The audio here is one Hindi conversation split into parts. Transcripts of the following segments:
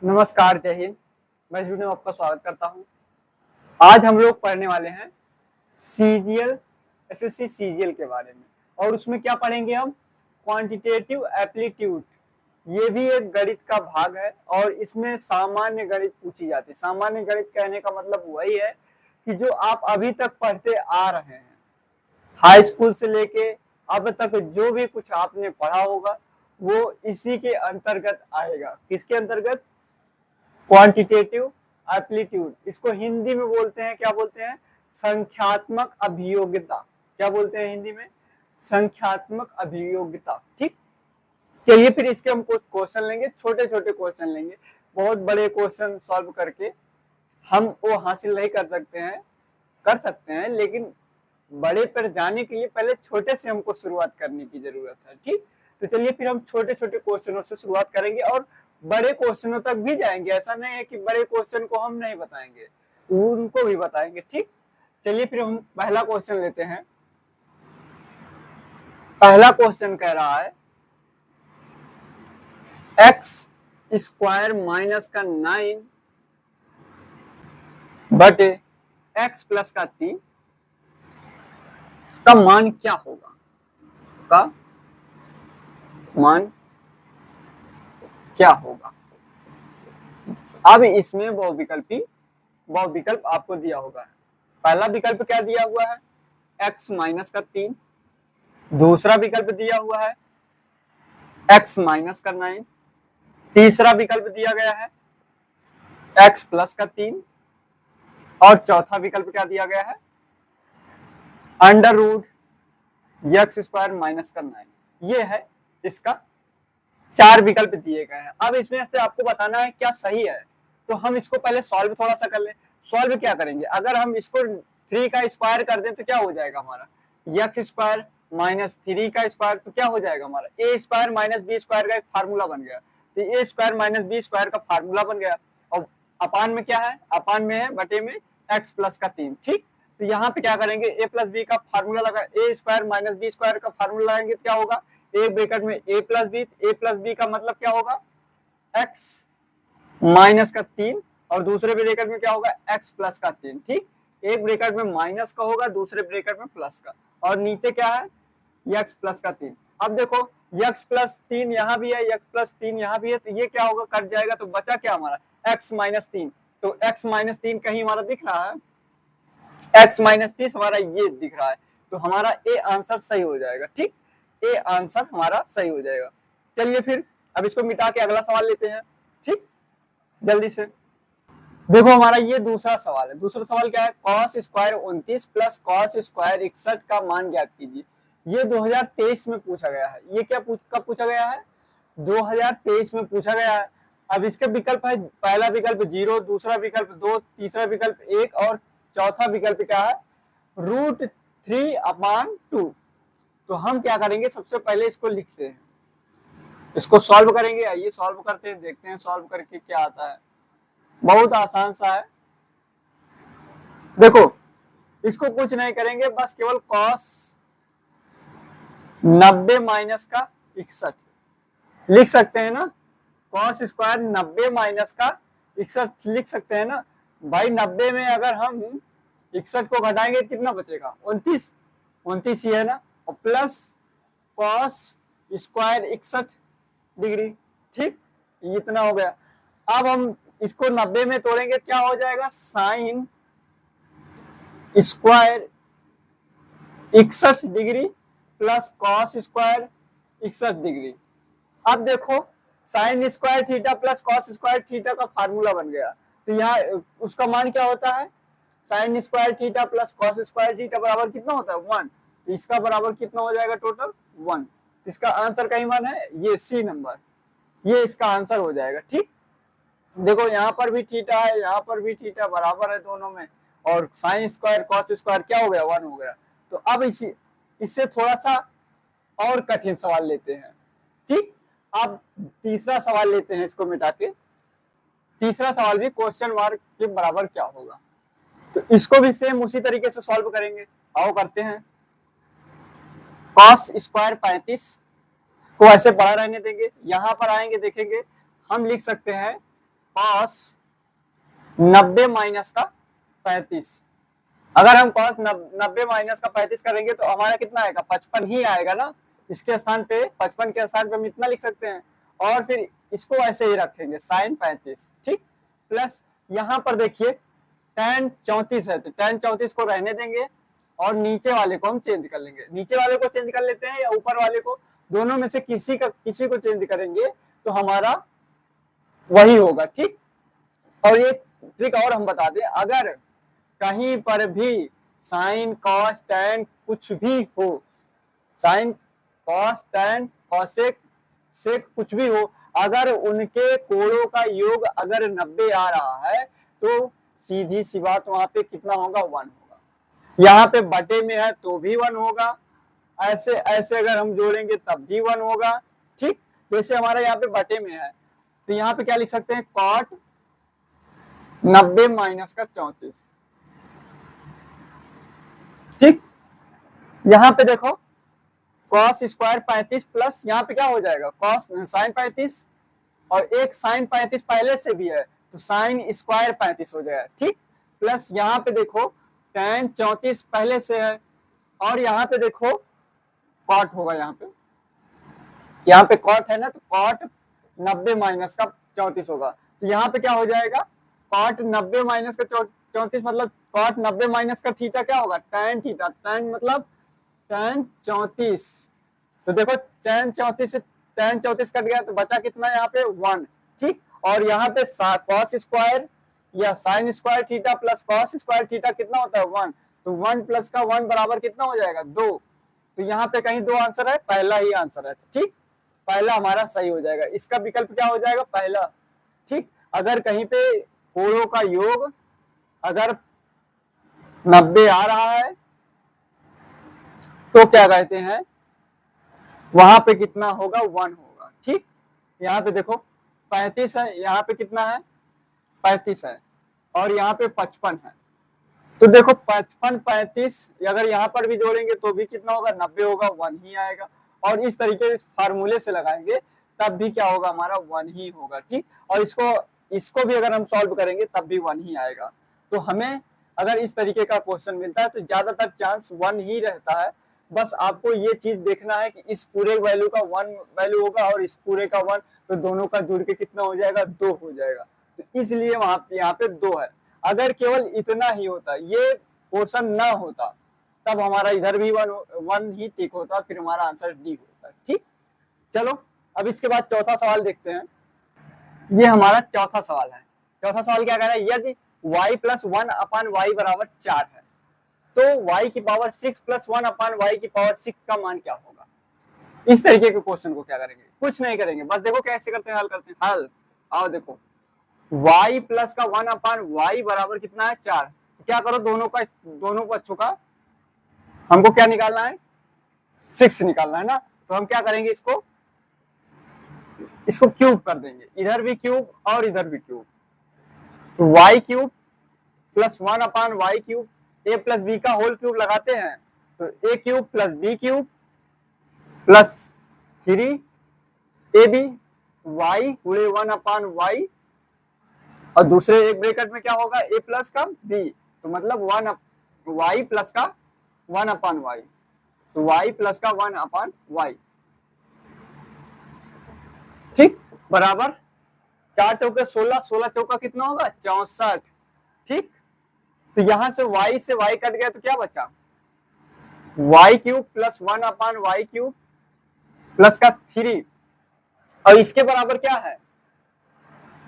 नमस्कार, जय हिंद। मैं जुनू आपका स्वागत करता हूं। आज हम लोग पढ़ने वाले हैं सीजीएल, एसएससी सीजीएल के बारे में। और उसमें क्या पढ़ेंगे हम? Quantitative aptitude. ये भी एक गणित का भाग है और इसमें सामान्य गणित पूछी जाती है। सामान्य गणित कहने का मतलब वही है कि जो आप अभी तक पढ़ते आ रहे हैं, हाई स्कूल से लेके अब तक जो भी कुछ आपने पढ़ा होगा वो इसी के अंतर्गत आएगा। किसके अंतर्गत? Quantitative aptitude. इसको हिंदी में बोलते हैं, क्या बोलते हैं? संख्यात्मक अभियोग्यता। क्या बोलते हैं हिंदी में? संख्यात्मक अभियोग्यता। ठीक। चलिए फिर इसके हम कुछ क्वेश्चन लेंगे, छोटे छोटे क्वेश्चन लेंगे। बहुत बड़े क्वेश्चन सॉल्व करके हम वो हासिल नहीं कर सकते हैं, लेकिन बड़े पर जाने के लिए पहले छोटे से हमको शुरुआत करने की जरूरत है। ठीक। तो चलिए फिर हम छोटे छोटे क्वेश्चनों से शुरुआत करेंगे और बड़े क्वेश्चनों तक भी जाएंगे। ऐसा नहीं है कि बड़े क्वेश्चन को हम नहीं बताएंगे, उनको भी बताएंगे। ठीक। चलिए फिर हम पहला क्वेश्चन लेते हैं। पहला क्वेश्चन कह रहा है एक्स स्क्वायर माइनस का 9 बटे एक्स प्लस का 3 का मान क्या होगा? का मान क्या होगा? अब इसमें बहुविकल्प आपको दिया होगा। पहला विकल्प क्या दिया हुआ है? एक्स माइनस का 3। दूसरा विकल्प दिया हुआ है एक्स माइनस का 9। तीसरा विकल्प दिया गया है एक्स प्लस का 3। और चौथा विकल्प क्या दिया गया है? Under root x square minus का 9। ये है इसका 4 विकल्प दिए गए हैं। अब इसमें से आपको बताना है क्या सही है। तो हम इसको पहले सॉल्व थोड़ा सा कर लें। सॉल्व क्या करेंगे? अगर हम इसको 3 का स्क्वायर कर दें तो क्या हो जाएगा हमारा? एक्स स्क्वायर माइनस 3 का स्क्वायर। तो क्या हो जाएगा हमारा? ए स्क्वायर माइनस बी स्क्वायर का एक फार्मूला बन गया। तो ए स्क्वायर माइनस बी स्क्वायर का फार्मूला बन गया। और अपान में क्या है? अपान में है बटे में एक्स प्लस का 3। ठीक। तो यहाँ पे क्या करेंगे? ए प्लस बी का फार्मूला लगा, ए स्क्वायर माइनस बी स्क्वायर का फार्मूला लगाएंगे तो क्या होगा? एक ब्रैकेट में ए प्लस बी का मतलब क्या होगा? एक्स माइनस का 3। और दूसरे ब्रैकेट में क्या होगा? एक्स प्लस का 3। ठीक। एक ब्रैकेट में माइनस का होगा, दूसरे ब्रैकेट में प्लस का, और नीचे क्या है? एक्स प्लस का 3। अब देखो एक्स प्लस 3 यहाँ भी है, एक्स प्लस 3 यहाँ भी है, तो ये क्या होगा? कट जाएगा। तो बचा क्या हमारा? X minus 3। तो एक्स माइनस 3 कहीं हमारा दिख रहा है? एक्स माइनस 30 हमारा ये दिख रहा है। तो हमारा ए आंसर सही हो जाएगा। ठीक। ए आंसर हमारा सही हो जाएगा। चलिए फिर अब इसको मिटा के अगला सवाल लेते हैं। ठीक, जल्दी से देखो हमारा ये दूसरा सवाल है। दूसरा सवाल क्या है? Cos square 29 plus cos square 61 का मान ज्ञात कीजिए। ये 2023 में पूछा गया है। ये कब पूछा गया है? 2023 में पूछा गया है। अब इसके विकल्प है, पहला विकल्प 0, दूसरा विकल्प 2, तीसरा विकल्प 1 और चौथा विकल्प क्या है? √3/2। तो हम क्या करेंगे? सबसे पहले इसको लिखते हैं, इसको सॉल्व करेंगे। आइए सॉल्व करते हैं, देखते हैं सॉल्व करके क्या आता है। बहुत आसान सा है। देखो इसको कुछ नहीं करेंगे, बस केवल cos 90 माइनस का 61 लिख सकते हैं ना। cos स्क्वायर 90 माइनस का 61 लिख सकते हैं ना भाई। 90 में अगर हम 61 को घटाएंगे कितना बचेगा? 29 ही है ना। और प्लस cos स्क्वायर 61 डिग्री। ठीक, इतना हो गया। अब हम इसको 90 में तोड़ेंगे, क्या हो जाएगा? Sine square 61 degree plus cos square 61 degree. अब देखो sine square theta plus cos square theta का फार्मूला बन गया। तो यहाँ उसका मान क्या होता है? Sine square theta plus cos square theta बराबर कितना होता है? 1। तो इसका बराबर कितना हो जाएगा? टोटल 1। इसका आंसर का ही मान है ये सी नंबर, ये इसका आंसर हो जाएगा। ठीक, देखो यहाँ पर भी थीटा है, यहाँ पर भी थीटा, बराबर है दोनों में। और साइन स्क्वायर कॉस स्क्वायर क्या हो गया? 1 हो गया। तो अब इससे थोड़ा सा और कठिन सवाल लेते हैं। ठीक, अब तीसरा सवाल लेते हैं इसको मिटा के। तीसरा सवाल भी क्वेश्चन मार्क के बराबर क्या होगा, तो इसको भी सेम उसी तरीके से सॉल्व करेंगे। आओ करते हैं। कॉस स्क्वायर 35 को ऐसे पड़ा रहने देंगे, यहां पर आएंगे, देखेंगे हम लिख सकते हैं cos 90 माइनस का 35। अगर हम cos 90 माइनस का 35 करेंगे तो हमारा कितना आएगा, 55 ही आएगा ना। इसके स्थान पे 55 के स्थान पे हम इतना लिख सकते हैं, और फिर इसको ऐसे ही रखेंगे sin 35, ठीक। प्लस यहाँ पर देखिए tan 34 है, तो tan 34 को रहने देंगे और नीचे वाले को हम चेंज कर लेंगे। नीचे वाले को चेंज कर लेते हैं या ऊपर वाले को, दोनों में से किसी को चेंज करेंगे तो हमारा वही होगा, ठीक। और ये ट्रिक और हम बता दें, अगर कहीं पर भी साइन कॉस टैन कुछ भी हो, sine cos tan cosec sec कुछ भी हो, अगर उनके कोणों का योग अगर 90 आ रहा है तो सीधी सी बात वहां पे कितना होगा, 1 होगा। यहाँ पे बटे में है तो भी 1 होगा, ऐसे ऐसे अगर हम जोड़ेंगे तब भी 1 होगा, ठीक। जैसे हमारा यहाँ पे बटे में है तो यहाँ पे क्या लिख सकते हैं, cot 90 माइनस का 34, ठीक। यहाँ पे देखो cos स्क्वायर 35 प्लस यहाँ पे क्या हो जाएगा, cos साइन 35, और एक साइन 35 पहले से भी है तो साइन स्क्वायर 35 हो जाएगा, ठीक। प्लस यहाँ पे देखो tan 34 पहले से है, और यहाँ पे देखो cot होगा, यहाँ पे cot है ना, तो cot 90 माइनस का 34 होगा। तो यहाँ पे क्या हो जाएगा, cot 90 माइनस का 34 मतलब cot 90 माइनस का थीटा क्या होगा, tan थीटा, tan मतलब tan 34। तो देखो tan 34 से tan 34 कट गया तो बचा कितना यहाँ पे 1, ठीक। और यहाँ पे cos स्क्वायर या sin square theta plus cos square theta कितना होता है, 1। तो 1 प्लस का 1 बराबर कितना हो जाएगा, 2। तो यहाँ पे कहीं 2 आंसर है, पहला ही आंसर है, ठीक। पहला हमारा सही हो जाएगा, इसका विकल्प क्या हो जाएगा, पहला, ठीक। अगर कहीं पे कोणों का योग अगर 90 आ रहा है तो क्या कहते हैं, वहां पे कितना होगा, 1 होगा, ठीक। यहाँ पे देखो 35 है, यहाँ पे कितना है, 35 है, और यहाँ पे 55 है। तो देखो 55 35 अगर यहाँ पर भी जोड़ेंगे तो भी कितना होगा, 90 होगा, 1 ही आएगा। और इस तरीके फार्मूले से लगाएंगे तब भी क्या होगा, हमारा 1 ही होगा, ठीक। और इसको भी अगर हम सॉल्व करेंगे तब भी 1 ही आएगा। तो हमें अगर इस तरीके का क्वेश्चन मिलता है तो ज्यादातर चांस 1 ही रहता है। बस आपको ये चीज देखना है कि इस पूरे वैल्यू का 1 वैल्यू होगा और इस पूरे का 1, तो दोनों का जुड़ के कितना हो जाएगा, 2 हो जाएगा। तो इसलिए वहां यहाँ पे 2 है। अगर केवल इतना ही होता, ये पोर्शन ना होता, तब हमारा इधर भी 1 ही टिक होता, फिर हमारा आंसर डी होता, ठीक। चलो अब इसके बाद चौथा सवाल देखते हैं। ये हमारा चौथा सवाल है। चौथा सवाल क्या कह रहा है, यदि y प्लस 1 अपान वाई बराबर 4 है तो y की पावर 6 प्लस 1 अपान वाई की पावर 6 का मान क्या होगा। इस तरीके के क्वेश्चन को क्या करेंगे, कुछ नहीं करेंगे, बस देखो कैसे करते हैं, हल करते हैं। हल आओ देखो, y प्लस का 1 अपान वाई बराबर कितना है, 4। तो क्या करो, दोनों पक्षों का हमको क्या निकालना है, 6 निकालना है ना। तो हम क्या करेंगे, इसको क्यूब कर देंगे, इधर भी क्यूब और इधर भी क्यूब। तो Y cube plus 1 upon Y cube, A plus B का होल क्यूब लगाते हैं तो A cube plus B cube plus 3 A B Y गुणे 1 अपान वाई, और दूसरे एक ब्रैकेट में क्या होगा, ए प्लस का बी, तो मतलब 1 वाई प्लस का 1 अपान वाई, तो वाई प्लस का 1 अपान वाई, ठीक। बराबर 4 चौके 16, 16 चौका कितना होगा, 64, ठीक। तो यहां से y कट गया तो क्या बचा, Y cube plus 1 upon Y cube plus का 3, और इसके बराबर क्या है,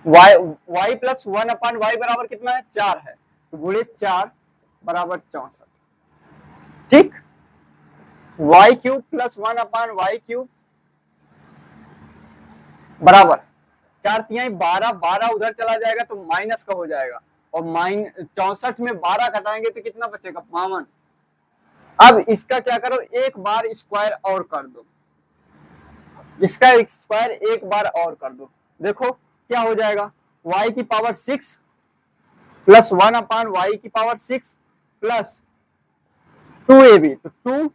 y प्लस 1 अपान वाई बराबर कितना है, 4 है, तो गुणे 4 बराबर 64, ठीक। Y cube plus 1 upon Y cube बराबर 4 तिहाई 12, 12 उधर चला जाएगा तो माइनस का हो जाएगा, और 64 में 12 घटाएंगे तो कितना बचेगा, 52। अब इसका क्या करो, एक बार स्क्वायर और कर दो, इसका स्क्वायर एक बार और कर दो, देखो क्या हो जाएगा, y की पावर 6 प्लस 1 अपान वाई की पावर 6 प्लस 2ab, तो 2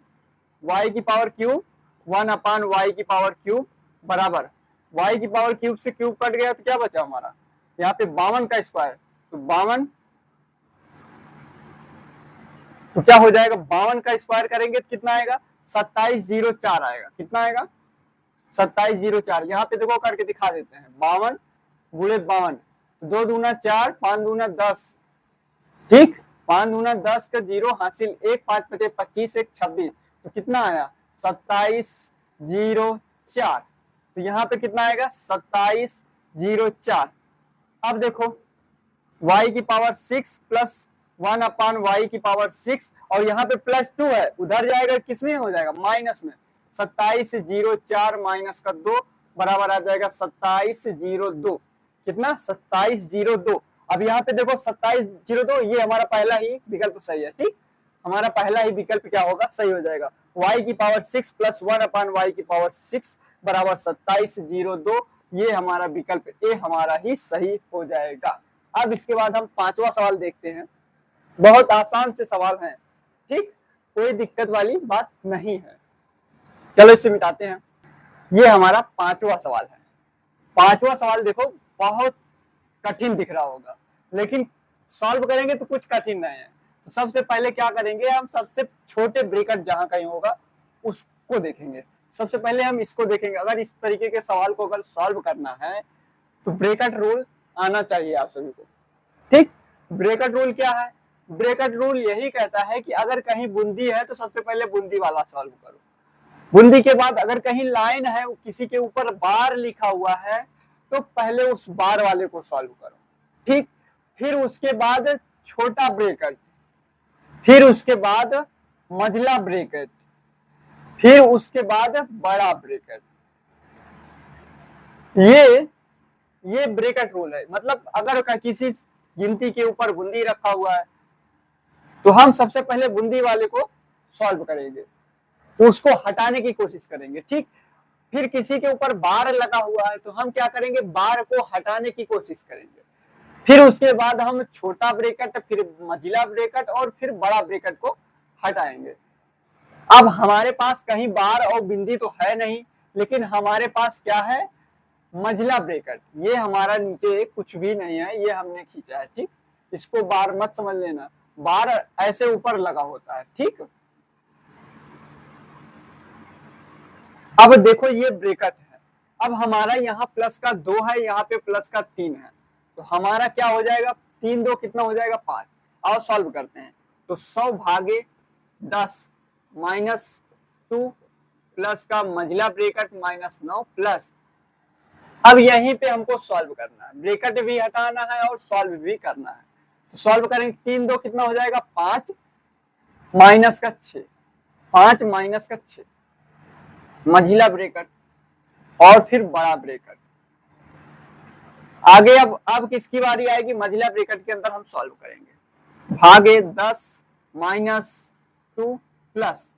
y की पावर क्यूब 1 अपान वाई की पावर क्यूब बराबर y की पावर क्यूब से क्यूब कट गया तो क्या बचा हमारा, यहाँ पे 52 का स्क्वायर, तो 52, तो क्या हो जाएगा, 52 का स्क्वायर करेंगे तो कितना आएगा, 2704 आएगा। कितना आएगा, 2704। यहाँ पे देखो करके दिखा देते हैं, 52 गुणे 52, 2 दूना 4, 5 दूना 10, ठीक, 5 दूना 10 का 0 हासिल 1, 5 पचे 25, 1 26, तो कितना आया 2704। तो यहाँ पे कितना आएगा 2704। अब देखो y की पावर 6 प्लस 1 अपान वाई की पावर 6, और यहाँ पे +2 है, उधर जाएगा किसमें हो जाएगा, माइनस में। 2704 माइनस का 2 बराबर आ जाएगा 2702। कितना, 2702। अब यहाँ पे देखो 2702, ये हमारा पहला ही विकल्प सही है, ठीक, हमारा पहला ही विकल्प क्या होगा, सही हो जाएगा। y की पावर 6 प्लस 1 अपान वाई की पावर 6 बराबर 2702, ये हमारा विकल्प ए हमारा ही सही हो जाएगा। अब इसके बाद हम 5वां सवाल देखते हैं, बहुत आसान से सवाल है, ठीक, कोई दिक्कत वाली बात नहीं है। चलो इसे मिटाते हैं। ये हमारा 5वां सवाल है। 5वां सवाल देखो बहुत कठिन दिख रहा होगा, लेकिन सॉल्व करेंगे तो कुछ कठिन नहीं है। तो सबसे पहले क्या करेंगे, हम सबसे छोटे ब्रैकेट जहां कहीं होगा उसको देखेंगे। सबसे पहले हम इसको देखेंगे। अगर इस तरीके के सवाल को अगर सॉल्व करना है तो ब्रैकेट रूल आना चाहिए आप सभी को, ठीक। ब्रैकेट रूल क्या है, ब्रैकेट रूल यही कहता है कि अगर कहीं बूंदी है तो सबसे पहले बूंदी वाला सॉल्व करो। बूंदी के बाद अगर कहीं लाइन है, किसी के ऊपर बार लिखा हुआ है, तो पहले उस बार वाले को सॉल्व करो, ठीक। फिर उसके बाद छोटा ब्रैकेट, फिर उसके बाद मझला ब्रैकेट, फिर उसके बाद बड़ा ब्रैकेट। ये ब्रैकेट रूल है। मतलब अगर किसी गिनती के ऊपर बूंदी रखा हुआ है तो हम सबसे पहले बूंदी वाले को सॉल्व करेंगे, तो उसको हटाने की कोशिश करेंगे, ठीक। फिर किसी के ऊपर बार लगा हुआ है तो हम क्या करेंगे, बार को हटाने की कोशिश करेंगे। फिर उसके बाद हम छोटा ब्रैकेट, फिर मझिला ब्रैकेट और फिर बड़ा ब्रैकेट को हटाएंगे। अब हमारे पास कहीं बार और बिंदी तो है नहीं, लेकिन हमारे पास क्या है, मझिला ब्रैकेट। ये हमारा नीचे कुछ भी नहीं है, ये हमने खींचा है, ठीक। इसको बार मत समझ लेना, बार ऐसे ऊपर लगा होता है, ठीक। अब देखो ये ब्रैकेट है। अब हमारा यहाँ प्लस का 2 है, यहाँ पे प्लस का 3 है, तो हमारा क्या हो जाएगा, 3 2 कितना हो जाएगा, 5। आओ सॉल्व करते हैं। तो 100 भागे 10 -2 प्लस का मझिला ब्रैकेट -9 प्लस, अब यहीं पे हमको सॉल्व करना है, ब्रैकेट भी हटाना है और सॉल्व भी करना है। तो सॉल्व करेंगे, 3 2 कितना हो जाएगा, 5 माइनस का 6, 5 माइनस का 6 मझिला ब्रैकेट और फिर बड़ा ब्रैकेट। आगे अब किसकी बारी आएगी, मझिला ब्रैकेट के अंदर हम सॉल्व करेंगे। भागे 10 -2 प्लस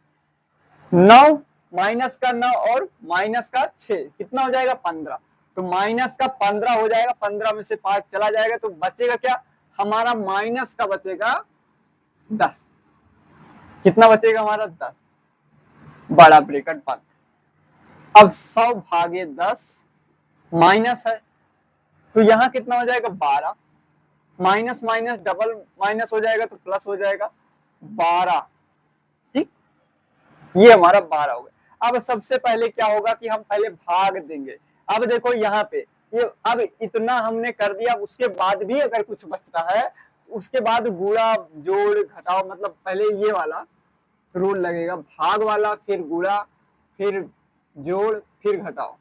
9 माइनस का 9 और माइनस का 6 कितना हो जाएगा, 15। तो माइनस का 15 हो जाएगा, 15 में से 5 चला जाएगा, तो बचेगा क्या हमारा, माइनस का बचेगा 10। कितना बचेगा हमारा, 10। बड़ा ब्रैकेट बंद। अब 100 भागे 10 माइनस है, तो यहां कितना हो जाएगा, 12। माइनस माइनस डबल माइनस हो जाएगा तो प्लस हो जाएगा 12, ठीक। ये हमारा 12 हो गया। अब सबसे पहले क्या होगा कि हम पहले भाग देंगे। अब देखो यहाँ पे ये, अब इतना हमने कर दिया, उसके बाद भी अगर कुछ बचता है उसके बाद गुणा जोड़ घटाओ, मतलब पहले ये वाला रूल लगेगा, भाग वाला, फिर गुणा, फिर जोड़, फिर घटाओ।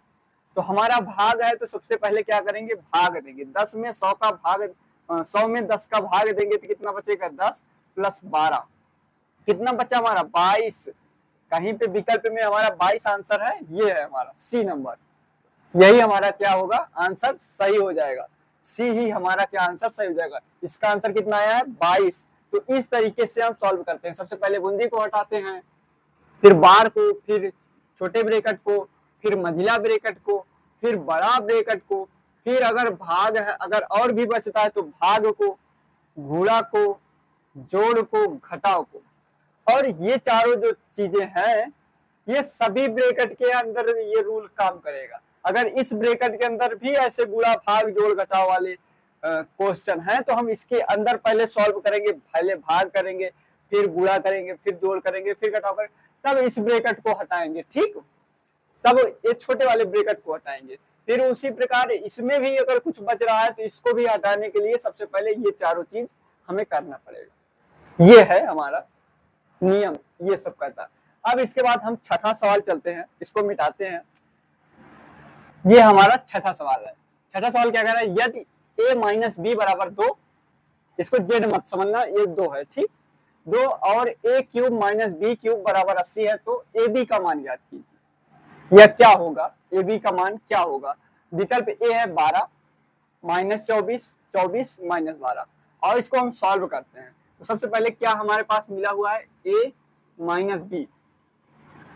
तो हमारा भाग है तो सबसे पहले क्या करेंगे, भाग देंगे। 10 में 100 का भाग, 100 में 10 का भाग देंगे तो कितना बचेगा, 10 प्लस 12 कितना बचा हमारा, 22। कहीं पे विकल्प में हमारा 22 आंसर है, ये है हमारा सी नंबर। यही हमारा क्या होगा, आंसर सही हो जाएगा। सी ही हमारा क्या आंसर सही हो जाएगा। इसका आंसर कितना आया है, 22। तो इस तरीके से हम सॉल्व करते हैं। सबसे पहले बूंदी को हटाते हैं, फिर बार को, फिर छोटे ब्रैकेट को, फिर मझिला ब्रैकेट को, फिर बड़ा ब्रैकेट को, फिर अगर भाग है, अगर और भी बचता है तो भाग को, गुणा को, जोड़ को, घटाव को। और ये चारों जो चीजें हैं ये सभी ब्रैकेट के अंदर ये रूल काम करेगा। अगर इस ब्रैकेट के अंदर भी ऐसे गुणा भाग जोड़ घटाव वाले क्वेश्चन है, तो हम इसके अंदर पहले सॉल्व करेंगे, पहले भाग करेंगे, फिर गुणा करेंगे, फिर जोड़ करेंगे, फिर घटाव करेंगे, तब इस ब्रैकेट को हटाएंगे। ठीक, तब ये छोटे वाले ब्रैकेट को हटाएंगे। फिर उसी प्रकार इसमें भी अगर कुछ बच रहा है तो इसको भी हटाने के लिए सबसे पहले ये चारों चीज हमें करना पड़ेगा। ये है हमारा नियम, ये सब कहता है। अब इसके बाद हम छठा सवाल चलते हैं, इसको मिटाते हैं। ये हमारा छठा सवाल है। छठा सवाल क्या कह रहा है, यदि a माइनस बी बराबर 2, इसको जेड मत समझना, ये 2 है, ठीक, 2 और a cube minus b cube बराबर 80 है, तो ए बी का मान याद कीजिए। यह क्या होगा, ए बी का मान क्या होगा। विकल्प ए है 12 माइनस 24, 24 माइनस 12, और इसको हम सॉल्व करते हैं। तो सबसे पहले क्या हमारे पास मिला हुआ है, a माइनस बी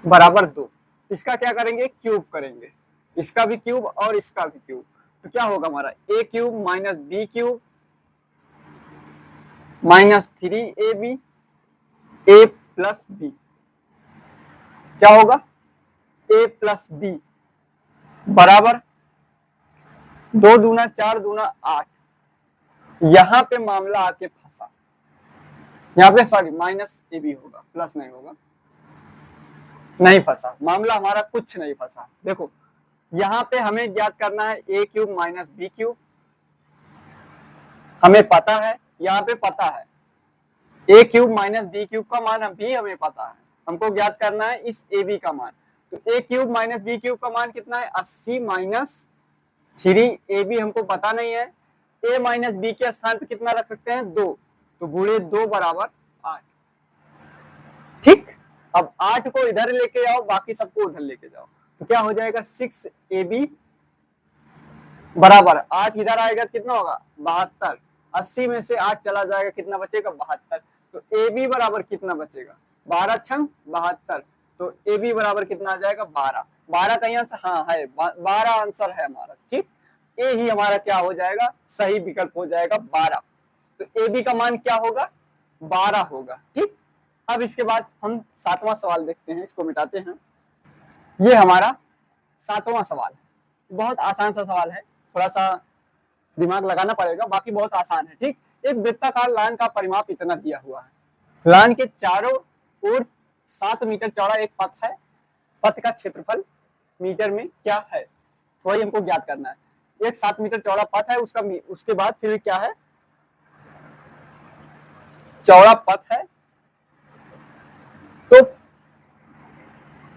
बराबर 2, इसका क्या करेंगे, क्यूब करेंगे, इसका भी क्यूब और इसका भी क्यूब। तो क्या होगा हमारा, a cube minus b cube minus 3ab a plus b, क्या होगा, a प्लस बी बराबर 2 दूना 4 दूना 8। यहां पे मामला आके फंसा, यहाँ पे सॉरी माइनस ए बी होगा, प्लस नहीं होगा, नहीं फंसा मामला हमारा, कुछ नहीं फंसा। देखो यहाँ पे हमें ज्ञात करना है a cube minus b cube, हमें पता है, यहाँ पे पता है a cube minus b cube का मान भी हमें पता है, हमको ज्ञात करना है इस ए बी का मान। तो a cube minus b cube का मान कितना है, 80 माइनस 3ab हमको पता नहीं है। a माइनस बी के स्थान पे कितना रख सकते हैं, 2, तो गुणे 2 बराबर 8। ठीक, अब 8 को इधर लेके जाओ, बाकी सबको उधर लेके जाओ, तो क्या हो जाएगा, 6ab बराबर 8 इधर आएगा तो कितना होगा, 72, 80 में से 8 चला जाएगा, कितना बचेगा, 72। तो ए बी बराबर कितना बचेगा, 12 छंग 72, तो ए बी बराबर कितना आ जाएगा, 12। 12 का आंसर हाँ है, 12 आंसर है हमारा। ठीक, ए ही हमारा क्या हो जाएगा, सही विकल्प हो जाएगा 12। तो ए बी का मान क्या होगा, 12 होगा। ठीक, अब इसके बाद हम 7वां सवाल देखते हैं, इसको मिटाते हैं। ये हमारा 7वां सवाल, बहुत आसान सा सवाल है, थोड़ा सा दिमाग लगाना पड़ेगा, बाकी बहुत आसान है। ठीक, एक वृत्ताकार लाइन का परिमाप इतना दिया हुआ है, लाइन के चारों ओर 7 मीटर चौड़ा एक पथ है, पथ का क्षेत्रफल मीटर में क्या है, वही हमको ज्ञात करना है। एक 7 मीटर चौड़ा पथ है, उसके बाद फिर क्या है, चौड़ा पथ है, तो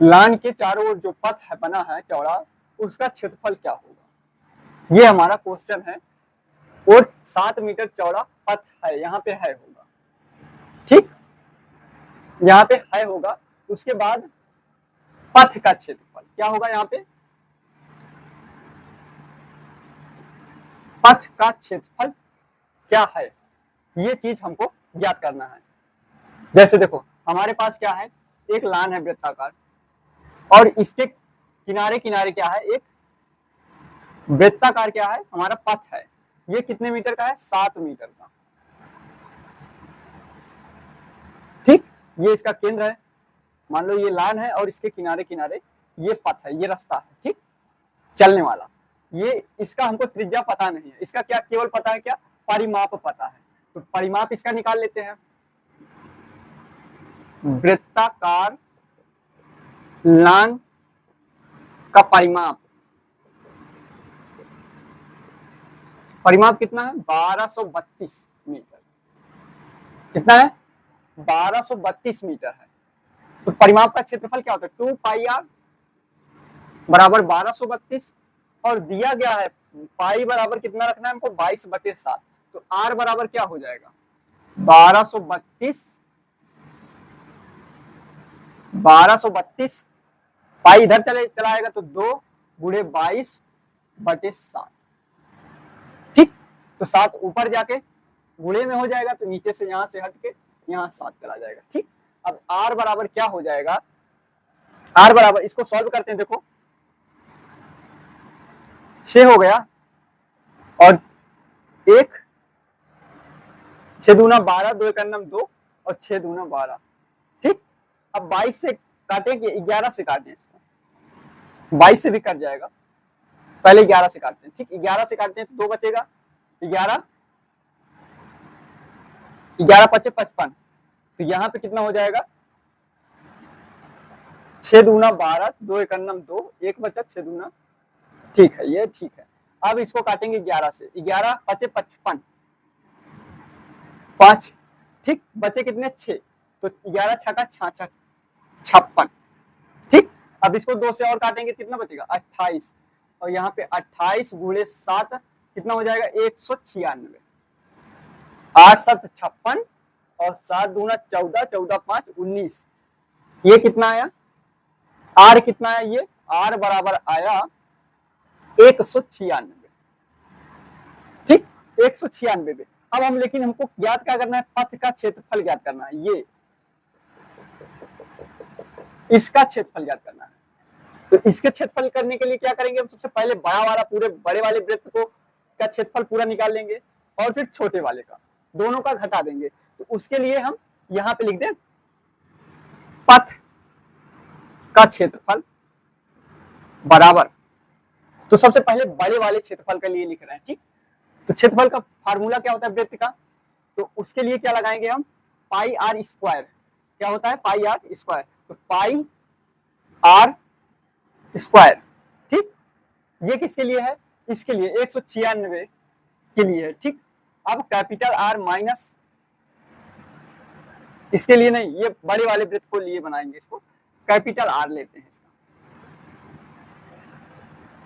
लाइन के चारों ओर जो पथ है बना है चौड़ा, उसका क्षेत्रफल क्या होगा, ये हमारा क्वेश्चन है। और 7 मीटर चौड़ा पथ है, यहाँ पे है होगा, ठीक, यहाँ पे है होगा, उसके बाद पथ का क्षेत्रफल क्या होगा, यहाँ पे पथ का क्षेत्रफल क्या है, ये चीज हमको ज्ञात करना है। जैसे देखो हमारे पास क्या है, एक लाइन है वृत्ताकार, और इसके किनारे किनारे क्या है, एक वृत्ताकार क्या है, हमारा पथ है। ये कितने मीटर का है, 7 मीटर का। ठीक, ये इसका केंद्र है, मान लो ये लाइन है और इसके किनारे किनारे ये पथ है, ये रास्ता है, ठीक, चलने वाला। ये इसका हमको त्रिज्या पता नहीं है, इसका क्या केवल पता है, क्या परिमाप पता है। तो परिमाप इसका निकाल लेते हैं, वृत्ताकार लाइन का परिमाप, परिमाप कितना है, 1232 मीटर। कितना है, 1232 मीटर है। तो परिमाप का क्षेत्रफल क्या होता है, 2 पाई आर बराबर 1232, और दिया गया है पाई बराबर कितना रखना है हमको, 22/7। तो आर बराबर क्या हो जाएगा, 1232 पाई इधर चला आएगा, तो 2 गुणे 22/7। ठीक, तो 7 ऊपर जाके गुणे में हो जाएगा, तो नीचे से यहां से हट के यहाँ 7 चला जाएगा। ठीक, अब आर बराबर क्या हो जाएगा, आर बराबर, इसको सॉल्व करते हैं, देखो 6 हो गया, और 1 6 दूना 12, 2 1 2, और 6 दूना 12। ठीक, अब 22 से काटे कि 11 से काटे, इसको 22 से भी कट जाएगा, पहले 11 से काटते हैं। ठीक, 11 से काटते हैं तो 2 बचेगा, 11, 11 पचे 55, तो यहाँ पे कितना हो जाएगा 6 दूना 12, 2 एक 2, 1 बचा 6 दूना, ठीक है ये ठीक है। अब इसको काटेंगे 11 से, 11 पचे 55, 5, ठीक, बचे कितने 6, तो 11 छका 66, 56, ठीक। अब इसको 2 से और काटेंगे कितना बचेगा 28, और यहाँ पे 28 गुणे 7 कितना हो जाएगा 196, 8 7 56 और 7 दूना 14, 14 5 19, ये कितना आया आर कितना है, ये आर बराबर आया 196, ठीक 196। अब हम लेकिन हमको ज्ञात क्या करना है, पथ का क्षेत्रफल ज्ञात करना है, ये इसका क्षेत्रफल ज्ञात करना है। तो इसके क्षेत्रफल करने के लिए क्या करेंगे, हम सबसे पहले बड़ा वाला पूरे बड़े वाले वृत्त को का क्षेत्रफल पूरा निकाल लेंगे और फिर छोटे वाले का, दोनों का घटा देंगे। तो उसके लिए हम यहाँ पे लिख दें पथ का क्षेत्रफल बराबर, तो सबसे पहले बड़े वाले क्षेत्रफल के लिए लिख रहे हैं, ठीक। तो क्षेत्रफल का फार्मूला क्या होता है वृत्त का, तो उसके लिए क्या लगाएंगे हम पाई आर स्क्वायर, क्या होता है पाई आर स्क्वायर, तो पाई आर स्क्वायर, ठीक। ये किसके लिए है, इसके लिए 196 के लिए है, ठीक। अब कैपिटल आर माइनस, इसके लिए नहीं, ये बड़े वाले वृत्त को लिए बनाएंगे, इसको कैपिटल आर लेते हैं इसका,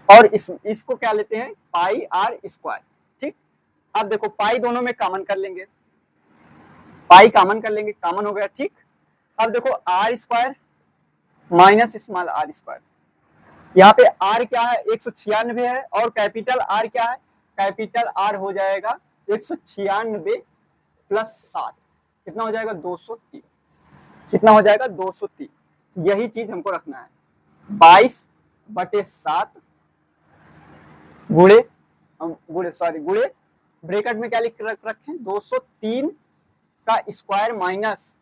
और इसको क्या लेते हैं पाई आर स्क्वायर, ठीक। अब देखो पाई दोनों में कॉमन कर लेंगे, पाई कॉमन कर लेंगे, कॉमन हो गया, ठीक। अब देखो R square minus small r square, यहाँ पे आर क्या है 196 है, और कैपिटल आर क्या है, कैपिटल आर हो जाएगा 196 प्लस 7, कितना हो जाएगा 203, कितना हो जाएगा 203। यही चीज हमको रखना है 22/7 गुणे गुणे ब्रैकेट में क्या लिख रखें 203 का स्क्वायर माइनस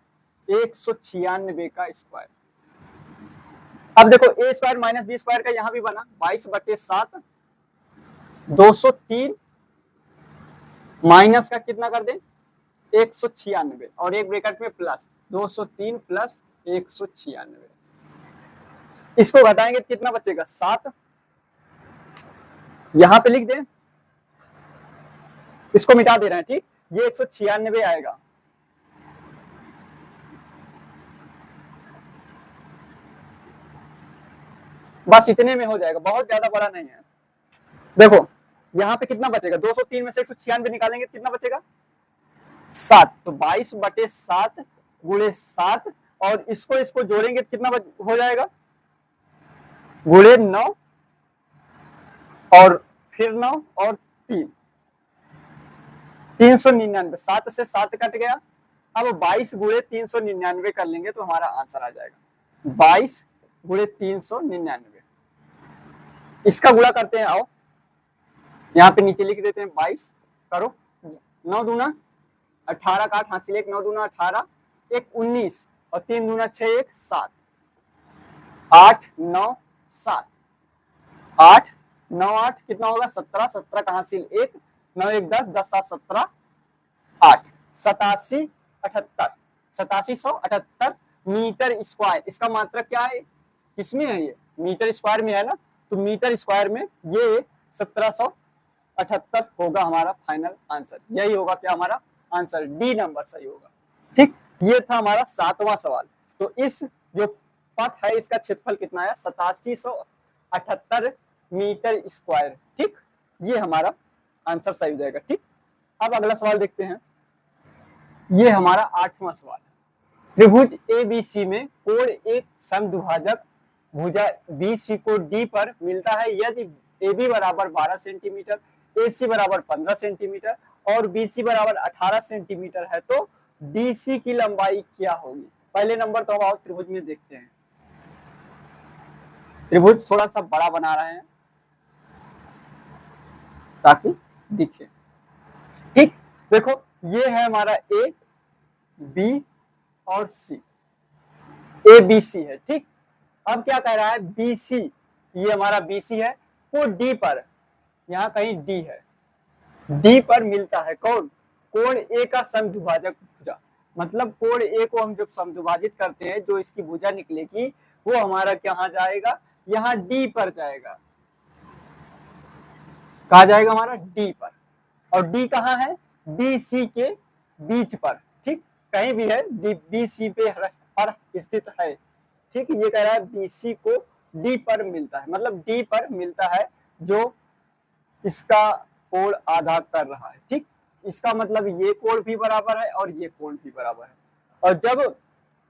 196 का स्क्वायर। अब देखो ए स्क्वायर माइनस बी स्क्वायर का यहां भी बना 22/7, 203 माइनस का कितना कर दें 196, और एक ब्रैकेट में प्लस 203 प्लस 196, इसको घटाएंगे तो कितना बचेगा 7, यहां पे लिख दें, इसको मिटा दे रहे हैं, ठीक। ये 196 आएगा, बस इतने में हो जाएगा, बहुत ज्यादा बड़ा नहीं है। देखो यहाँ पे कितना बचेगा 203 में से 196 निकालेंगे कितना बचेगा 7, तो 22/7 गुणे 7, और इसको जोड़ेंगे कितना हो जाएगा गुणे 9 और फिर 9 और 3, 399, 7 से 7 कट गया। अब 22 गुणे 399 कर लेंगे तो हमारा आंसर आ जाएगा 22 गुणे 399। इसका गुणा करते हैं, आओ यहाँ पे नीचे लिख देते हैं 22 करो, 9 दूना 18 का 8 हासिल 1, 9 दूना 18, 1 19 और 3 दूना 6, 1 7, 8 9 7, 8 9 8 कितना होगा 17, 17 का हासिल 1, 9 1 10, 10 7 17, 8 87 78, 8778 मीटर स्क्वायर। इसका मात्रक क्या है, किसमें है ये मीटर स्क्वायर में है ना, तो मीटर स्क्वायर में ये 1778 होगा हमारा फाइनल आंसर। यही होगा क्या हमारा आंसर, डी नंबर सही होगा, ठीक। ये था हमारा 7वां सवाल। तो इस जो पथ है इसका क्षेत्रफल कितना है 8778 मीटर स्क्वायर, ठीक। ये हमारा आंसर सही हो जाएगा, ठीक। अब अगला सवाल देखते हैं, ये हमारा 8वां सवाल है। त्रिभुज एबीसी में कोण एक समद्विभाजक भुजा बीसी को डी पर मिलता है यदि AB बराबर 12 सेंटीमीटर, AC बराबर 15 सेंटीमीटर और BC बराबर 18 सेंटीमीटर है, तो DC की लंबाई क्या होगी। पहले नंबर तो अब त्रिभुज में देखते हैं, त्रिभुज थोड़ा सा बड़ा बना रहे हैं ताकि दिखे, ठीक। देखो ये है हमारा A B और C, ABC है, ठीक। अब क्या कह रहा है BC, ये हमारा BC है, वो D पर, यहाँ कहीं D है, डी पर मिलता है कौन, कोण ए का समद्विभाजक भुजा। मतलब कोण ए को हम जब समद्विभाजित करते हैं, जो इसकी भुजा निकलेगी वो हमारा कहाँ जाएगा, यहाँ डी पर जाएगा। कहा जाएगा हमारा डी पर, और डी कहाँ है, बी सी के बीच पर, ठीक, कहीं भी है, बी सी पे पर स्थित है, ठीक। ये कह रहा है बी सी को डी पर मिलता है, मतलब डी पर मिलता है जो इसका कोण आधा कर रहा है, ठीक। इसका मतलब ये कोण भी बराबर है और ये कोण भी बराबर है, और जब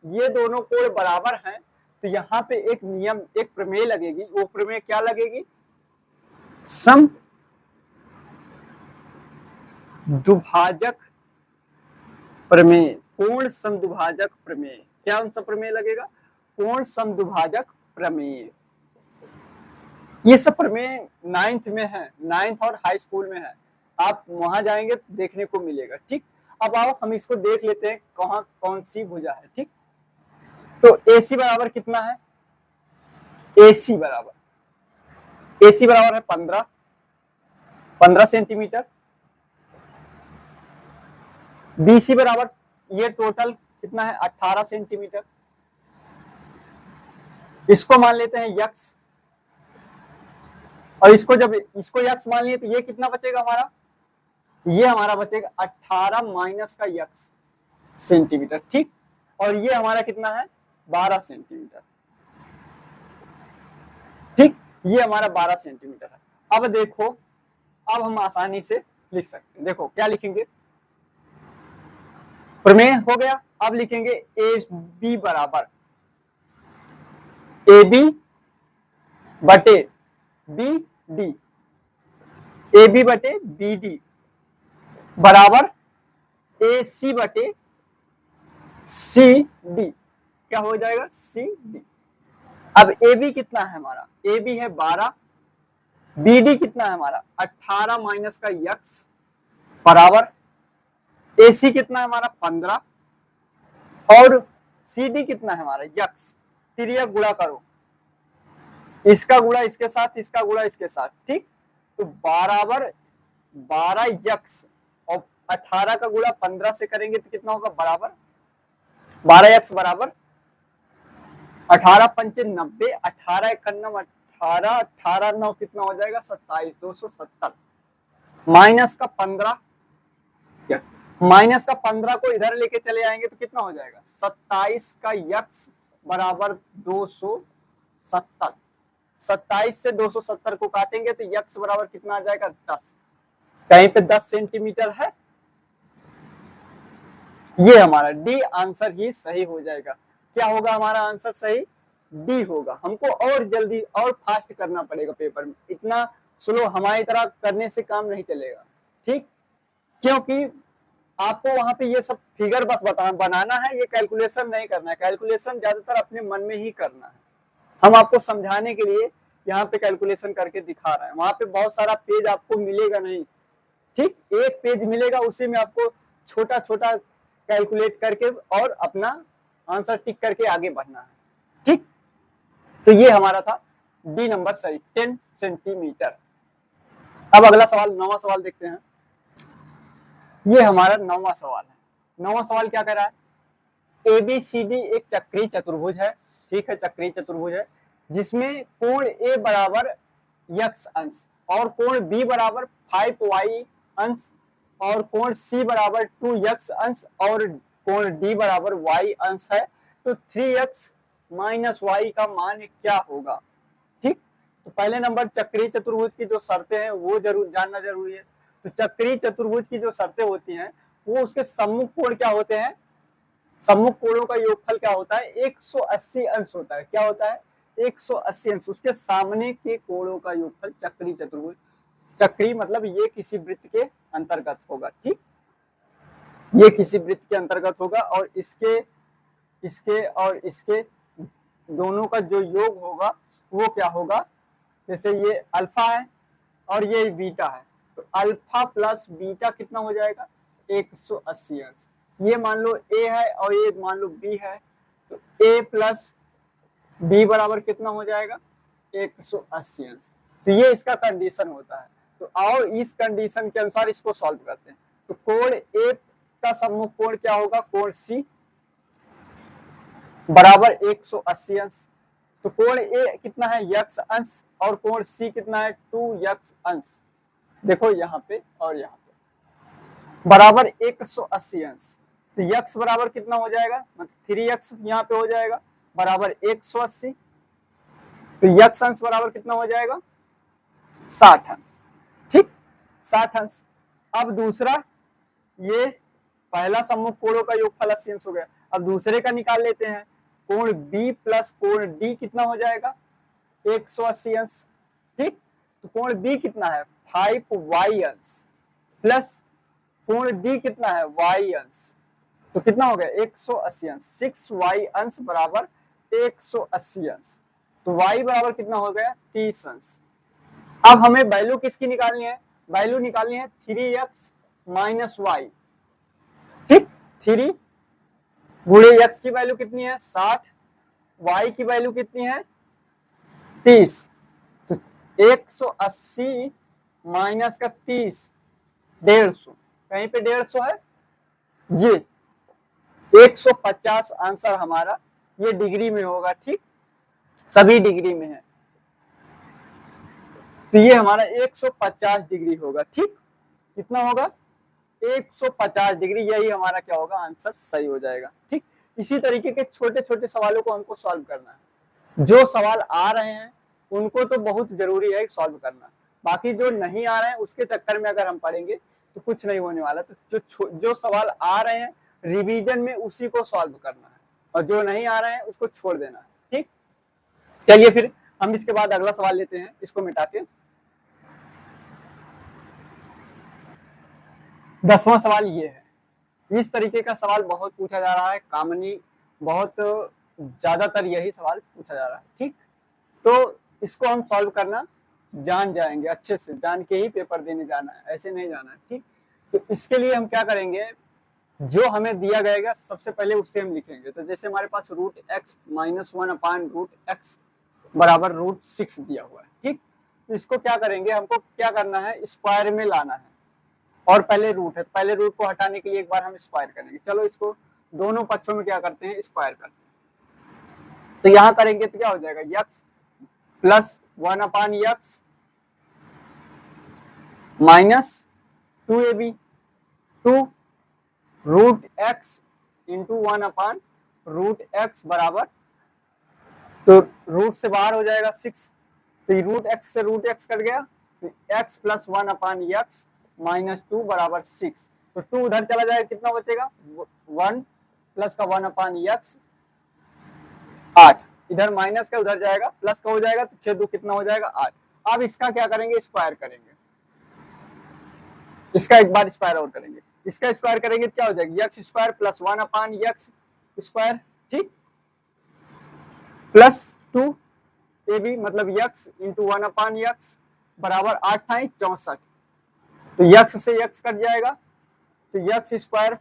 ये दोनों कोण बराबर हैं तो यहाँ पे एक नियम, एक प्रमेय लगेगी। वो प्रमेय क्या लगेगी, सम दुभाजक प्रमेय, कोण समदुभाजक प्रमेय। क्या कौन सा प्रमेय लगेगा, कोण समदुभाजक प्रमेय। ये सब प्रमेय 9th में है, 9th और हाई स्कूल में है, आप वहां जाएंगे तो देखने को मिलेगा, ठीक। अब आओ हम इसको देख लेते हैं कहाँ कौन सी भुजा है, ठीक। तो AC बराबर कितना है, AC बराबर है 15 सेंटीमीटर। BC बराबर ये टोटल कितना है 18 सेंटीमीटर। इसको मान लेते हैं यक्स, और इसको जब इसको यक्स मान लिए तो ये कितना बचेगा हमारा, ये हमारा बचेगा 18 माइनस का यक्स सेंटीमीटर, ठीक। और ये हमारा कितना है 12 सेंटीमीटर, ठीक, ये हमारा 12 सेंटीमीटर है। अब देखो, अब हम आसानी से लिख सकते हैं, देखो क्या लिखेंगे, प्रमेय हो गया। अब लिखेंगे ए बी बराबर ए बी बटे बी डी, ए बी बटे बी डी बराबर ए सी बटे सी डी। क्या हो जाएगा, सी डी। अब ए बी कितना है हमारा, ए बी है 12, बी डी कितना है हमारा 18 माइनस का यक्स बराबर ए सी कितना है हमारा 15, और सी डी कितना है हमारा यक्स। तिर्यक गुणा करो, इसका गुणा इसके साथ, इसका गुणा इसके साथ, ठीक। तो बराबर 12 यक्स और 18 का गुणा 15 से करेंगे तो कितना होगा, बराबर 12 यक्स बराबर 18 पंचे 90, 18 91 18, 18 9 कितना हो जाएगा 27, 270 माइनस का 15, माइनस का 15 को इधर लेके चले आएंगे तो कितना हो जाएगा 27 का यक्स बराबर 270। 27 से 270 को काटेंगे तो यक्स बराबर कितना आ जाएगा 10, कहीं पे 10 सेंटीमीटर है। ये हमारा डी आंसर ही सही हो जाएगा। क्या होगा हमारा आंसर सही, डी होगा। हमको और जल्दी और फास्ट करना पड़ेगा पेपर में, इतना स्लो हमारी तरह करने से काम नहीं चलेगा, ठीक। क्योंकि आपको वहां पे ये सब फिगर बस बनाना है, ये कैलकुलेशन नहीं करना है। कैलकुलेशन ज्यादातर अपने मन में ही करना है। हम आपको समझाने के लिए यहाँ पे कैलकुलेशन करके दिखा रहे हैं, वहां पे बहुत सारा पेज आपको मिलेगा नहीं, ठीक। एक पेज मिलेगा, उसी में आपको छोटा छोटा कैलकुलेट करके और अपना आंसर टिक करके आगे बढ़ना है, ठीक। तो ये हमारा था डी नंबर सही 10 सेंटीमीटर। अब अगला सवाल, 9वां सवाल देखते हैं। ये हमारा 9वां सवाल है। 9वां सवाल क्या कह रहा है, ABCD एक चक्रीय चतुर्भुज है, ठीक है, चक्रीय चतुर्भुज है जिसमें कोण A बराबर x अंश और कोण B बराबर 5y अंश और कोण C बराबर 2x अंश और कोण D बराबर y अंश है। तो 3x माइनस y का मान क्या होगा, ठीक। तो पहले नंबर चक्रीय चतुर्भुज की जो शर्तें हैं वो जरूर जानना जरूरी है। तो चक्रीय चतुर्भुज की जो शर्तें होती हैं वो उसके सम्मुख कोण क्या होते हैं, सम्मुख कोणों का योगफल क्या होता है 180 अंश होता है। क्या होता है 180 अंश, उसके सामने के कोणों का योगफल चक्रीय चतुर्भुज। चक्रीय मतलब ये किसी वृत्त के अंतर्गत होगा, ठीक, ये किसी वृत्त के अंतर्गत होगा और इसके और इसके दोनों का जो योग होगा वो क्या होगा, जैसे ये अल्फा है और ये बीटा है, तो अल्फा प्लस बीटा कितना हो जाएगा 180 अंश। ये मान लो ए है और ये मान लो बी है, तो ए प्लस बी बराबर कितना हो जाएगा 180 अंश। तो ये इसका कंडीशन होता है। तो आओ इस कंडीशन के अनुसार इसको सॉल्व करते हैं। तो कोण ए का सम्मुख कोण क्या होगा, कोण सी बराबर 180 अंश। तो कोण ए कितना है, यक्स अंश, और कोण सी कितना है, 2 यक्स अंश। देखो यहाँ पे और यहाँ पे बराबर 180 अंश। तो यक्स बराबर कितना हो जाएगा, मतलब 3x यहाँ पे हो जाएगा बराबर 180। तो यक्स अंश बराबर कितना हो जाएगा, 60 अंश। ठीक, 60 अंश। अब दूसरा, ये पहला सम्मुख कोणों का योगफल 80 अंश हो गया। अब दूसरे का निकाल लेते हैं। कोण बी प्लस कोण डी कितना हो जाएगा, 180 अंश। ठीक, तो कोण बी कितना है, 5y अंश प्लस कोण डी कितना है, y अंश। तो कितना हो गया, 180 अंश। 6y अंश बराबर 180 अंश। तो y बराबर कितना हो गया, 30 अंश। अब हमें वैल्यू किसकी निकालनी है, वैल्यू निकालनी है 3x माइनस वाई। ठीक, 3 गुणे x की वैल्यू कितनी है, 60, y की वैल्यू कितनी है, 30। तो 180 माइनस का 30, 150। कहीं पे 150 है, ये 150 आंसर हमारा, ये डिग्री में होगा। ठीक, सभी डिग्री में है, तो ये हमारा 150 डिग्री होगा। ठीक, कितना होगा, 150 डिग्री। यही हमारा क्या होगा, आंसर सही हो जाएगा। ठीक, इसी तरीके के छोटे छोटे सवालों को हमको सॉल्व करना है। जो सवाल आ रहे हैं उनको तो बहुत जरूरी है सॉल्व करना, बाकी जो नहीं आ रहे हैं उसके चक्कर में अगर हम पढ़ेंगे तो कुछ नहीं होने वाला। तो जो सवाल आ रहे हैं रिवीजन में उसी को सॉल्व करना है, और जो नहीं आ रहे हैं उसको छोड़ देना है। ठीक, चलिए फिर हम इसके बाद अगला सवाल लेते हैं, इसको मिटा के। 10वां सवाल ये है। इस तरीके का सवाल बहुत पूछा जा रहा है, कॉमनली बहुत ज्यादातर यही सवाल पूछा जा रहा है। ठीक, तो इसको हम सॉल्व करना जान जाएंगे, अच्छे से जान के ही पेपर देने जाना है, ऐसे नहीं जाना है। ठीक, तो इसके लिए हम क्या करेंगे, जो हमें दिया गएगा सबसे पहले उससे हम लिखेंगे। तो जैसे हमारे पास root X minus 1 upon root X बराबर रूट 6 दिया हुआ है। ठीक, तो इसको क्या करेंगे, हमको क्या करना है, स्क्वायर में लाना है, और पहले रूट है, तो पहले रूट को हटाने के लिए एक बार हम स्क्वायर करेंगे। चलो इसको दोनों पक्षों में क्या करते हैं, स्क्वायर करते हैं। तो यहाँ करेंगे तो क्या हो जाएगा, X plus 1 upon X minus 2ab, 2 root X into 1 upon root X बराबर, तो रूट से बाहर हो जाएगा 6, तो रूट एक्स से रूट एक्स कट गया, तो X plus 1 upon X minus 2 बराबर 6। तो 2 उधर चला जाएगा, कितना बचेगा, 1 प्लस का 1 अपान एक्स 8, इधर माइनस का उधर जाएगा, प्लस का हो जाएगा, तो 6 2 कितना हो जाएगा, 8। अब इसका क्या करेंगे, स्क्वायर करेंगे, इसका एक बार स्क्वायर और करेंगे। इसका स्क्वायर करेंगे क्या हो जाएगा, x square plus 1 upon x square. ठीक, प्लस 2 ए बी मतलब यक्स इंटू 1 अपान यक्स बराबर 8 था 64, तो यक्स से यक्स कट जाएगा, तो x square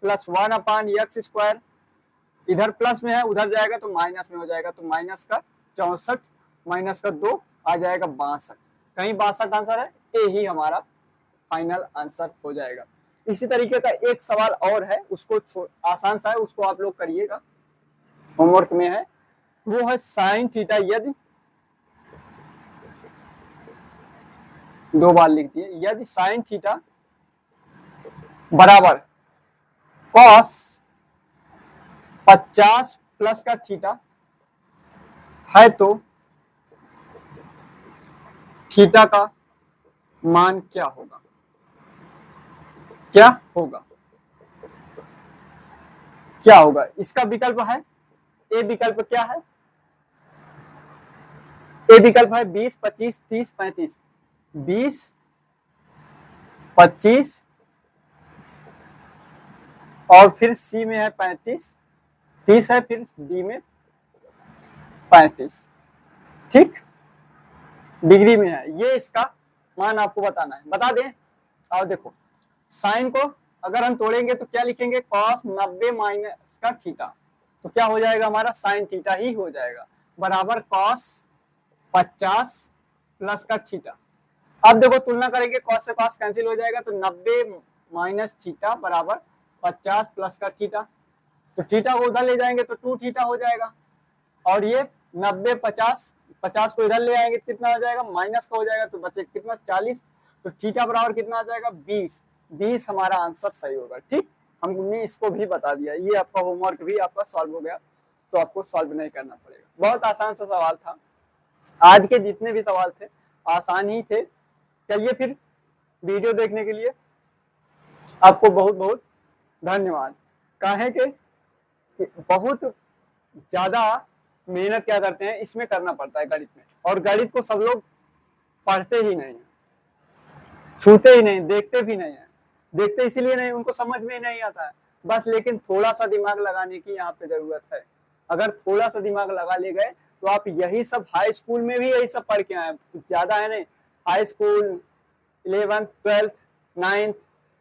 plus 1 upon x square, इधर प्लस में है उधर जाएगा तो माइनस में हो जाएगा, तो माइनस का 64 माइनस का 2 आ जाएगा 62। कहीं 62 आंसर है, ए ही हमारा फाइनल आंसर हो जाएगा। इसी तरीके का एक सवाल और है, उसको आसान सा है, उसको आप लोग करिएगा, होमवर्क में है। वो है साइन थीटा, यदि 2 बार लिख दिए, यदि साइन थीटा बराबर कॉस 50 प्लस का थीटा है, तो थीटा का मान क्या होगा, क्या होगा, क्या होगा। इसका विकल्प है, ए विकल्प क्या है, ए विकल्प है 20 25 30 35, 20 25 और फिर सी में है 35, 30 है, फिर डी में 35। ठीक, डिग्री में है, ये इसका मान आपको बताना है, बता दें। और देखो साइन को अगर हम तोड़ेंगे तो क्या लिखेंगे, कॉस 90 माइनस का थीटा, तो क्या हो जाएगा हमारा, साइन थीटा ही हो जाएगा, बराबर कॉस 50 प्लस का थीटा। अब देखो तुलना करेंगे, cos से cos कैंसिल हो जाएगा, तो 90 माइनस थीटा बराबर 50 प्लस का थीटा, तो थीटा को उधर ले जाएंगे तो 2 थीटा हो जाएगा, और ये 90 50 50 को इधर ले आएंगे कितना हो जाएगा, माइनस का हो जाएगा, तो बचे कितना 40, तो थीटा बराबर कितना आ जाएगा 20, 20 हमारा आंसर सही होगा। ठीक, हमने इसको भी बता दिया, ये आपका होमवर्क भी आपका सॉल्व हो गया, तो आपको सॉल्व नहीं करना पड़ेगा। बहुत आसान सा सवाल था, आज के जितने भी सवाल थे आसान ही थे। चलिए फिर, वीडियो देखने के लिए आपको बहुत बहुत धन्यवाद। काहे के बहुत ज्यादा मेहनत क्या करते हैं इसमें करना पड़ता है गणित में, और गणित को सब लोग पढ़ते ही नहीं है, छूते ही नहीं, देखते भी नहीं है। देखते इसीलिए नहीं, उनको समझ में नहीं आता है बस, लेकिन थोड़ा सा दिमाग लगाने की यहाँ पे जरूरत है। अगर थोड़ा सा दिमाग लगा ले गए तो आप यही सब हाई स्कूल में भी यही सब पढ़ के आए, ज्यादा है नहीं, high school 11th 12th 9th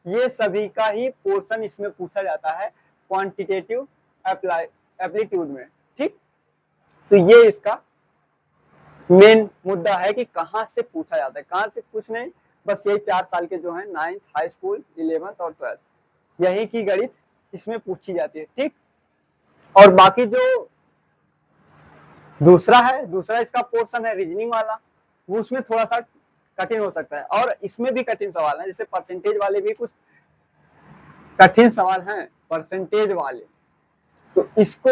ये सभी का ही पोर्शन इसमें पूछा जाता है क्वांटिटेटिव एप्लीट्यूड में। ठीक, तो ये इसका मेन मुद्दा है कि कहाँ से पूछा जाता है, कहाँ से कुछ नहीं, बस यही 4 साल के जो है 9th हाई स्कूल 11th और 12th यही की गणित इसमें पूछी जाती है। ठीक, और बाकी जो दूसरा है, दूसरा इसका पोर्शन है रीजनिंग वाला, वो उसमें थोड़ा सा कठिन हो सकता है, और इसमें भी कठिन सवाल है, जैसे परसेंटेज वाले भी कुछ कठिन सवाल हैं परसेंटेज वाले, तो इसको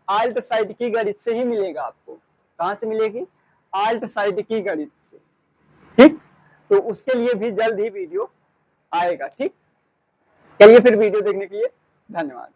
आल्ट साइड की गणित से ही मिलेगा आपको। कहां से मिलेगी, आल्ट साइड की गणित से। ठीक, तो उसके लिए भी जल्द ही वीडियो आएगा। ठीक, चलिए फिर वीडियो देखने के लिए धन्यवाद।